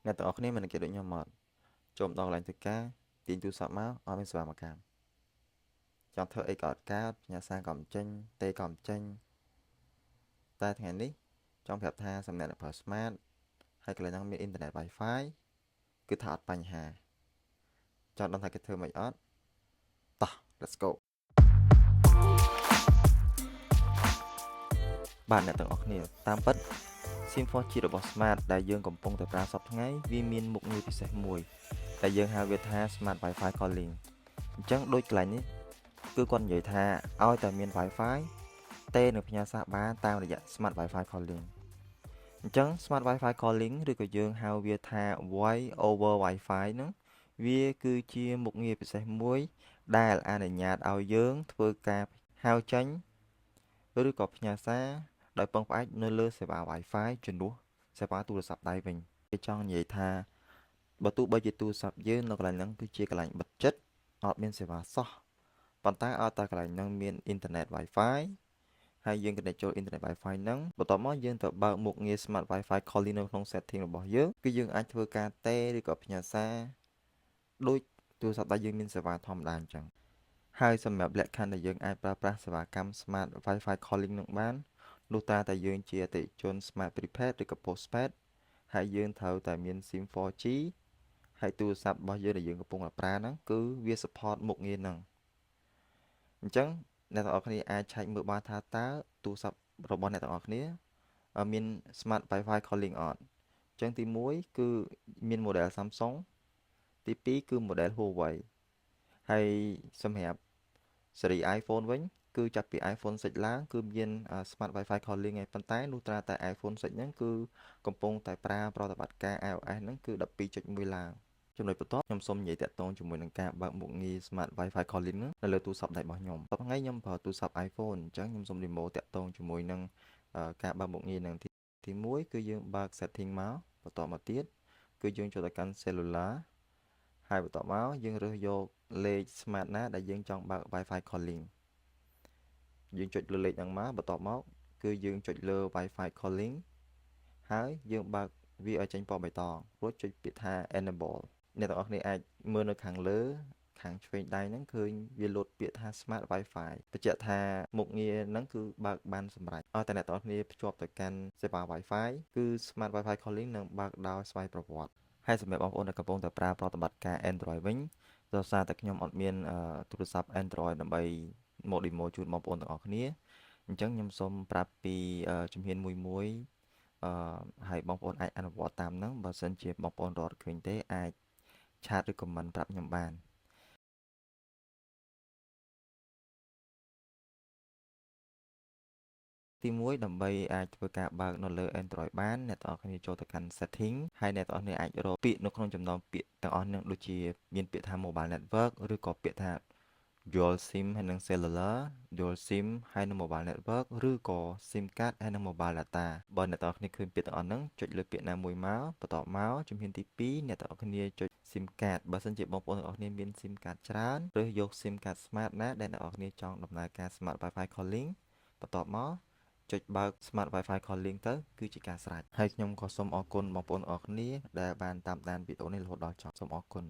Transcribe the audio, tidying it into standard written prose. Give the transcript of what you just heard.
អ្នកទាំងអស់គ្នាមិនគេដូចខ្ញុំមកចូលម្ដងកន្លែងធ្វើការទាញទូរស័ព្ទមកអត់មានសេវាមកកម្មចង់ធ្វើអីក៏អត់កើតផ្ញើសារក៏មិនចេញទេក៏មិនចេញតែថ្ងៃនេះចង់ប្រាប់ថាសម្រាប់អ្នកប្រើ Smart ហើយកន្លែងហ្នឹងមានអ៊ីនធឺណិត Wi-Fi គឺថាអត់បញ្ហាចង់ដឹងថាគេធ្វើមិនអត់តោះ let's go បាទអ្នកទាំងអស់គ្នាតាមពិត SIM 4G របស់ Smart ដែលយើងកំពុងតែប្រើសពថ្ងៃវាមានមុខងារពិសេសមួយដែលយើងហៅវាថា Smart Wi-Fi Calling អញ្ចឹងដូចកន្លែងនេះគឺគាត់និយាយថាឲ្យតែមាន Wi-Fi ទេនឹងផ្ញើសារបានតាមរយៈ Smart Wi-Fi Calling អញ្ចឹង Smart Wi-Fi Calling ឬក៏យើងហៅវាថា Voice over Wi-Fi ហ្នឹងវាគឺជាមុខងារពិសេសមួយដែលអនុញ្ញាតឲ្យយើងធ្វើការហៅចេញឬក៏ផ្ញើសារដោយពឹងផ្អែកនៅលើសេវា Wi-Fi ជំនួសសេវាទូរស័ព្ទដៃវិញគេចង់និយាយថាបើទោះបីជាទូរស័ព្ទយើងនៅកន្លែងហ្នឹងគឺជាកន្លែងបិទជិតអត់មានសេវាសោះប៉ុន្តែឲ្យតែកន្លែងហ្នឹងមានអ៊ីនធឺណិត Wi-Fi ហើយយើង connect ចូលអ៊ីនធឺណិត Wi-Fi ហ្នឹងបន្ទាប់មកយើងទៅបើកមុខងារ Smart Wi-Fi Calling នៅក្នុង setting របស់យើងគឺយើងអាចធ្វើការទេឬក៏ផ្ញើសារដូចទូរស័ព្ទដៃយើងមានសេវាធម្មតាអញ្ចឹងហើយសម្រាប់លក្ខខណ្ឌដែលយើងអាចប្រើប្រាស់សេវាកម្ម Smart Wi-Fi Calling នឹងបានលុះត្រាតែយើងជាអតិថិជន Smart Prepaid ឬក៏ Postpaid ហើយយើងត្រូវតែមាន SIM 4G ហើយទូរស័ព្ទរបស់យើងដែលយើងកំពុងតែប្រើហ្នឹងគឺវា support មុខងារហ្នឹងអញ្ចឹងអ្នកទាំងអស់គ្នាអាចឆែកមើលបានថាតើទូរស័ព្ទរបស់អ្នកទាំងអស់គ្នាមាន Smart Wi-Fi Calling អត់អញ្ចឹងទី1គឺមាន model Samsung ទី2គឺ model Huawei ហើយសម្រាប់ស៊េរី iPhone វិញគឺចាប់ពី iPhone 6ឡើងគឺមាន Smart Wi-Fi Calling ឯប៉ុន្តែលុះត្រាតែ iPhone 6ហ្នឹងគឺកំពុងតែប្រើប្រតិបត្តិការ iOS ហ្នឹងគឺ 12.1 ឡើងចំណុចបន្ទាប់ខ្ញុំសូមនិយាយតាក់ទងជាមួយនឹងការបើកមុខងារ Smart Wi-Fi Calling ហ្នឹងនៅលើទូរស័ព្ទដៃរបស់ខ្ញុំតបថ្ងៃខ្ញុំប្រើទូរស័ព្ទ iPhone អញ្ចឹងខ្ញុំសូម demo តាក់ទងជាមួយនឹងការបើកមុខងារហ្នឹងទី1គឺយើងបើក setting មកបន្តមកទៀតគឺយើងចូលទៅកាន់ cellular ហើយបន្ទាប់មកយើងរើសយកលេខ Smart ណាដែលយើងចង់បើក Wi-Fi Calling យើងចុចលើលេខហ្នឹងមកបន្ទាប់មកគឺយើងចុចលើ Wi-Fi Calling ហើយយើងបើកវាឲ្យចេញពណ៌បៃតងរួចចុចពាក្យថា Enable អ្នកទាំងអស់គ្នាអាចមើលនៅខាងលើខាងឆ្វេងដៃហ្នឹងឃើញវាលោតពាក្យថា Smart Wi-Fi បញ្ជាក់ថាមុខងារហ្នឹងគឺបើកបានសម្រេចឲ្យតែអ្នកទាំងអស់គ្នាភ្ជាប់ទៅកាន់សេវា Wi-Fi គឺ Smart Wi-Fi Calling នឹងបើកដោយស្វ័យប្រវត្តិហើយសម្រាប់បងប្អូនដែលកំពុងតែប្រើប្រតិបត្តិការ Android វិញដោយសារតែខ្ញុំអត់មានទូរស័ព្ទ Android ដើម្បីមក demo ជូនបងប្អូនទាំងអស់គ្នាអញ្ចឹងខ្ញុំសូមប្រាប់ពីជំហានមួយហើយបងប្អូនអាចអនុវត្តតាមហ្នឹងបើសិនជាបងប្អូនរត់ឃើញទេអាចឆាតឬ comment ប្រាប់ខ្ញុំបានទី1ដើម្បីអាចធ្វើការបើកនៅលើ Android បានអ្នកទាំងអស់គ្នាចូលទៅកាន់ setting ហើយអ្នកទាំងអស់គ្នាអាចរកពាក្យនៅក្នុងចំណោមពាក្យទាំងអស់ហ្នឹងដូចជាមានពាក្យថា mobile network ឬក៏ពាក្យថា dual sim ហើយនិង cellular dual sim ហើយនិង mobile network ឬក៏ sim card ហើយនិង mobile data បើអ្នកទាំងអស់គ្នាឃើញពាក្យទាំងអស់ហ្នឹងចុចលើពាក្យណាមួយមកបន្ទាប់មកជំហានទី2អ្នកទាំងអស់គ្នាចុច sim card បើសិនជាបងប្អូនទាំងអស់គ្នាមាន sim card ច្រើនឬយក sim card smart ណាដែលអ្នកទាំងអស់គ្នាចង់ដំណើរការ smart Wi-Fi calling បន្ទាប់មកចុចបើក Smart Wi-Fi Calling ទៅគឺជាការស្រេចហើយខ្ញុំក៏សូមអរគុណបងប្អូនអរគ្នាដែលបានតាមដានវីដេអូនេះរហូតដល់ចប់សូមអរគុណ